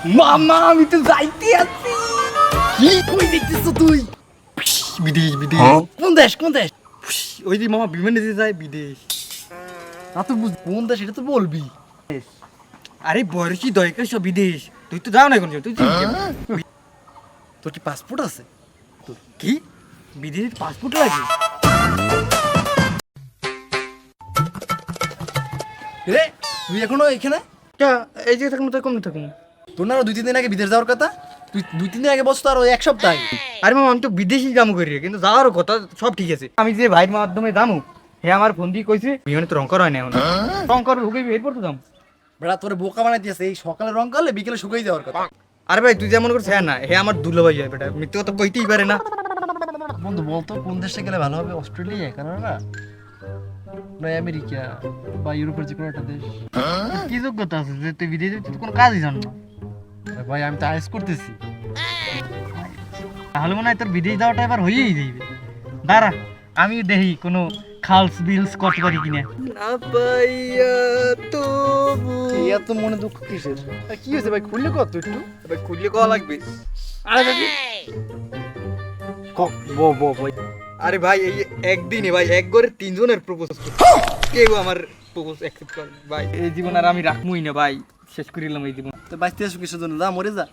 মামা আমি তো যাইতে আছি। কি কই দেখতেছ তুই? বিদেশ বিদেশ কোন দেশ কোন দেশ? ওই যে মামা বিমানে যে যায় বিদেশ। না তো বুঝ কোন দেশ এটা তো বলবি। আরে বয়সী দয়কে সব বিদেশ, তুই তো যাও না এখন, তুই তোর কি পাসপোর্ট আছে? কি বিদেশের পাসপোর্ট লাগে? রে তুই এখনো এখানে? এই যে থাকুন তাই কমে থাকুন। তোর না আরো 2-3 দিন আগে বিদেশ যাওয়ার কথা? তুই 2-3 দিন আগে বসতো আর ওই এক সপ্তাহ আগে। আরে মামা আমি তো বিদেশি যাবো করি, কিন্তু যাওয়ারও কথা সব ঠিক আছে। আমি যে ভাইয়ের মাধ্যমে যাবো, হে আমার ফোন দিয়ে কইছে বিমানে তো রং করা হয় না এখন, রং করবে হুকে এরপর তো যাম। বেড়া তোরে বোকা বানাই দিয়েছে, এই সকালে রং করলে বিকেলে শুকাই যাওয়ার কথা। আরে ভাই তুই যেমন করছিস হ্যাঁ না, হে আমার দুলো ভাই হয় বেটা, মিথ্যে কথা কইতেই পারে না। বন্ধু বলতো কোন দেশে গেলে ভালো হবে? অস্ট্রেলিয়া, কানাডা, না আমেরিকা বা ইউরোপের যে কোনো একটা দেশ? কি যোগ্যতা আছে যে তুই বিদেশে তুই তো কোনো কাজই জান না? আরে ভাই আমি তো আইস করতেছি। তাহলে মনে হয় তোর বিদেশ যাওয়াটা এবার হয়েই যাইবে। দাঁড়া আমি দেখি কোনো খালস বিলস করতে পারি কিনা। না পাইয়া তবু এত মনে দুঃখ কিসের? আর কি হয়েছে ভাই, খুললে কত একটু? ভাই খুললে কওয়া লাগবে। আরে ভাই ভাই আরে ভাই এই একদিনে ভাই এক ঘরে তিনজনের প্রপোজ করছে, কেউ আমার প্রপোজ অ্যাকসেপ্ট করে না। ভাই এই জীবন আর আমি রাখমই না ভাই, শেষ করিলাম এই জীবন। তো বাঁচতে আসো কিসের জন্য? যা মরে যা।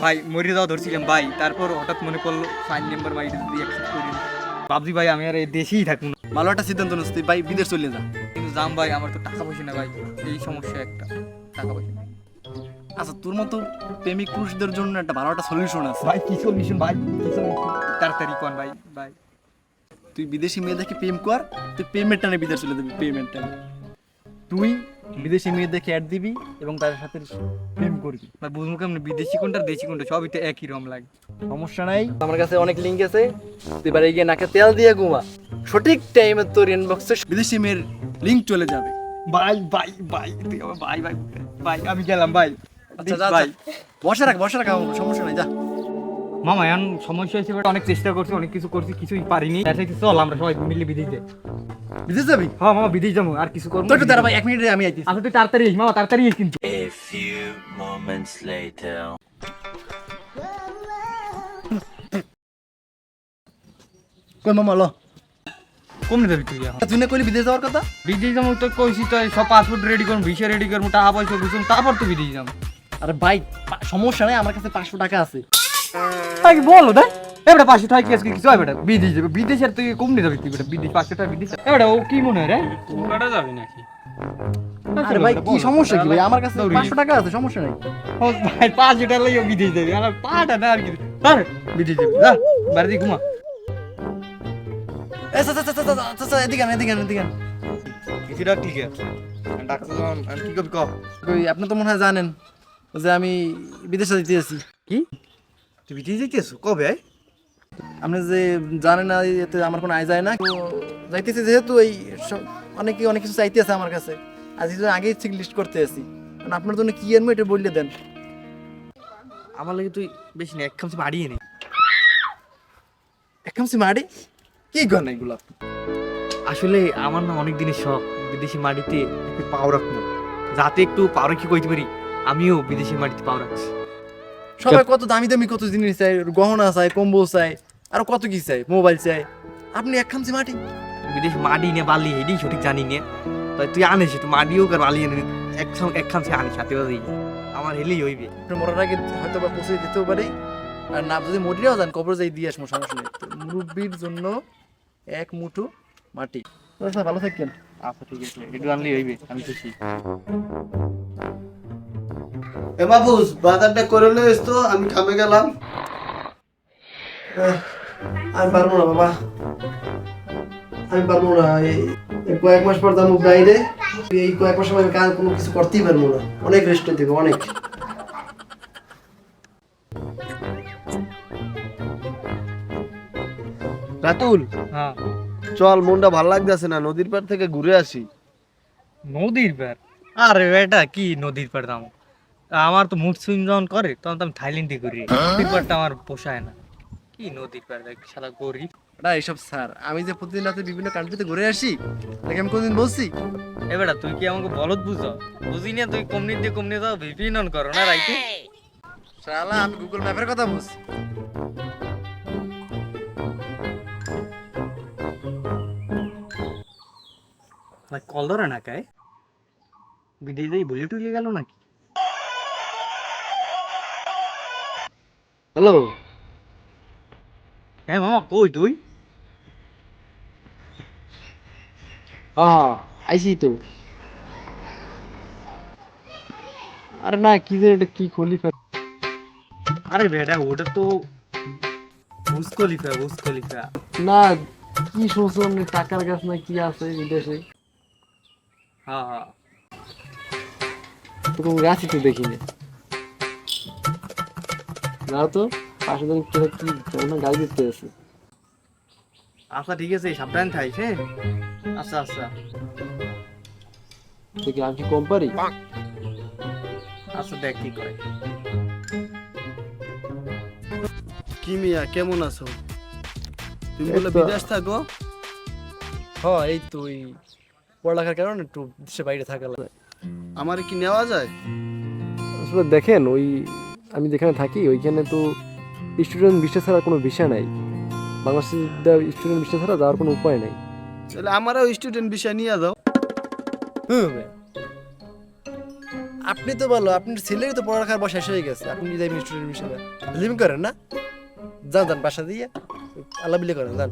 ভাই মরে যাওয়া ধরছিলাম ভাই, তারপর হঠাৎ মনে পড়লো ফাইন নাম্বার ভাই যদি অ্যাকসেপ্ট করি না। ভাবছি ভাই আমি আর এই দেশেই থাকবো না, ভালো একটা সিদ্ধান্ত নিস, তুই ভাই বিদেশ চলে যা। কিন্তু যাম ভাই আমার তো টাকা পয়সা না ভাই, এই সমস্যা একটা, টাকা পয়সা নেই। আচ্ছা তোর মতো প্রেমিক পুরুষদের জন্য একটা ভালো একটা সলিউশন আছে। ভাই কি সলিউশন ভাই, কি সলিউশন তাড়াতাড়ি কোন ভাই। ভাই তুই বিদেশি মেয়ে দেখে প্রেম কর, তুই পেমেন্ট টানে বিদেশ চলে যাবি। পেমেন্ট টানে তুই বিদেশি মেয়ে দেখে অ্যাড দিবি এবং তাদের সাথে প্রেম করবি। ভাই বুঝবো কেমন বিদেশি কোনটা দেশি কোনটা, সবই তো একই রকম লাগে। সমস্যা নাই, আমার কাছে অনেক লিঙ্ক আছে। তুই এবারে গিয়ে নাকে তেল দিয়ে ঘুমা, সঠিক টাইমে তোর ইনবক্সে বিদেশি মেয়ের লিঙ্ক চলে যাবে। ভাই ভাই ভাই তুই আমার ভাই ভাই ভাই আমি গেলাম ভাই। আচ্ছা যা ভাই বসে রাখ সমস্যা নাই, যা। মামা এখন সমস্যা হয়েছে বাট অনেক চেষ্টা করছি, অনেক কিছু করছি, কিছুই পারিনি। চল আমরা সবাই মিলে বিদেশ যাই। বিদেশ যাবি? হ্যাঁ মামা বিদেশ যাবো, আর কিছু করবো। তো একটু দাঁড়া ভাই, 1 মিনিটে আমি আইতেছি। আচ্ছা তুই তাড়াতাড়ি আইস মামা, তাড়াতাড়ি আইস কিন্তু। A few moments later. কই মামা লো, কমনে যাবি তুই এখন? তুই না কইলি বিদেশ যাওয়ার কথা? বিদেশ যাবো তো কইছি, তো সব পাসপোর্ট রেডি করবো, ভিসা রেডি করবো, টাকা পয়সা বুঝুন, তারপর তো বিদেশ যাবো। আরে ভাই সমস্যা নাই, আমার কাছে 500 টাকা আছে। তাই বলো দেখ এবারে 500 টাকা কি আজকে কিছু হয় বেটা? বিদেশ যাবে, বিদেশের তুই কমনে যাবি তুই বেটা? বিদেশ 500 টাকা বিদেশ এবারে ও কি মনে হয় রে? পুরাটা যাবি নাকি? আরে ভাই কি সমস্যা কি ভাই, আমার কাছে 500 টাকা আছে, সমস্যা নাই। ও ভাই 500 টাকা লইও বিদেশ যাবি, আর পাটা না আর কি আর বিদেশ যাবি, যা বাড়ি ঘুমা। এদিকে কিছুটা ঠিক আছে ডাক্তার আর কি কবি কব। আপনি তো মনে হয় জানেন যে আমি বিদেশে যেতে আছি। কি তুই বিদেশ যাইতেছ কবে? আপনি যে জানেন না, এতে আমার কোনো আয় যায় না, তো যাইতেছি যেহেতু এই অনেক কিছু চাইতেছে আমার কাছে, আজ কিছু আগেই চেক লিস্ট করতে আছি। কারণ আপনার জন্য কি আনবো এটা বললে দেন। আমার লাগে তুই বেশি না, এক খামচি বাড়িয়ে নে। এক কামসি মারি কি করেন এগুলো? আসলে আমার না অনেক দিনের শখ বিদেশি মাটিতে একটু পাও রাখবো, যাতে একটু পাও রেখে কইতে পারি আমিও বিদেশি মাটিতে পাও রাখছি। সবাই কত দামি দামি কত জিনিস চাই, গহনা চাই, কম্বল চাই, আর কত কি চাই, মোবাইল চাই। আপনি এক খামসি মাটি? বিদেশ মাটি নে বালি এটাই সঠিক জানি নে, তাই তুই আনিস একটু মাটি হোক আর বালি এনে এক খামচি আনিস সাথে বাজেই আমার হেলেই হইবে। আপনি মরার আগে হয়তো বা পৌঁছে দিতেও পারি, আর না যদি মরিয়াও যান কবর যাই দিয়ে আসবো, সমস্যা নেই। তো মুরব্বির জন্য এক মুঠো মাটি। আচ্ছা ভালো থাকেন। আচ্ছা ঠিক আছে, একটু আনলেই হইবে, আমি খুশি। এ বাবুস বাজারটা করে লইস তো, আমি খামে গেলাম। আমি পারবো না বাবা, আমি পারবো না। এই কয়েক মাস পর যাবো বাইরে, এই কয়েক মাস আমি কাজ কোনো কিছু করতেই পারবো না, অনেক রেস্ট দেবো অনেক। রাতুল হ্যাঁ চল, মনটা ভালো লাগতেছে না, নদীর পাড় থেকে ঘুরে আসি। নদীর পার? আরে এটা কি নদীর পার দাম? আমার তো মুড সুইং যখন করে তখন তো আমি থাইল্যান্ডে করি, নদীর পারটা আমার পোষায় না। কি নদীর পার দেখ সারা গরিব। না এইসব স্যার, আমি যে প্রতিদিন রাতে বিভিন্ন কান্ট্রিতে ঘুরে আসি, তাকে আমি কোনদিন বলছি? এবারে তুই কি আমাকে বলদ বুঝো? বুঝি না তুই কমনি দিয়ে কমনি যাও ভিপিএন অন করো না রাইতে? শালা আমি গুগল ম্যাপের কথা বলছি। কল ধরে না কায় বিদেশে বলে টুলে গেল নাকি? হ্যালো, হ্যাঁ মামা কই তুই? হ্যাঁ আইসি তো। আরে না, কি যে এটা কি খলিফা? আরে বেটা ওটা তো বুজ খলিফা। না, কি শুনছো টাকার গাছ না কি আছে বিদেশে? হ্যাঁ হ্যাঁ তো কোনো গাছই তো দেখিনি। যাও তো, পাশে দেখি কেউ কি কেমন গাছ দিতে আছে। আচ্ছা ঠিক আছে সাবধান থাইস হ্যাঁ। আচ্ছা আচ্ছা দেখি আমি কি কম পারি? আচ্ছা দেখ কি করে। কি মিয়া কেমন আছো? তুমি এই বলে তো। বিদেশ থাকো? হ্যাঁ এই তো ওই পড়ালেখার কারণে একটু দেশের বাইরে থাকা লাগে। আমার কি নেওয়া যায়? আসলে দেখেন ওই আমি যেখানে থাকি ওইখানে তো স্টুডেন্ট ভিসা ছাড়া কোনো ভিসা নাই। বাংলাদেশের স্টুডেন্ট ভিসা ছাড়া যাওয়ার কোনো উপায় নাই। তাহলে আমারও স্টুডেন্ট বিষয় নিয়ে যাও। আপনি তো বলো আপনার ছেলেরই তো পড়ালেখার বয়স শেষ হয়ে গেছে, আপনি যদি স্টুডেন্ট ভিসা লিভ করেন না, যান যান বাসা দিয়ে আল্লাহ বিলে করেন, যান।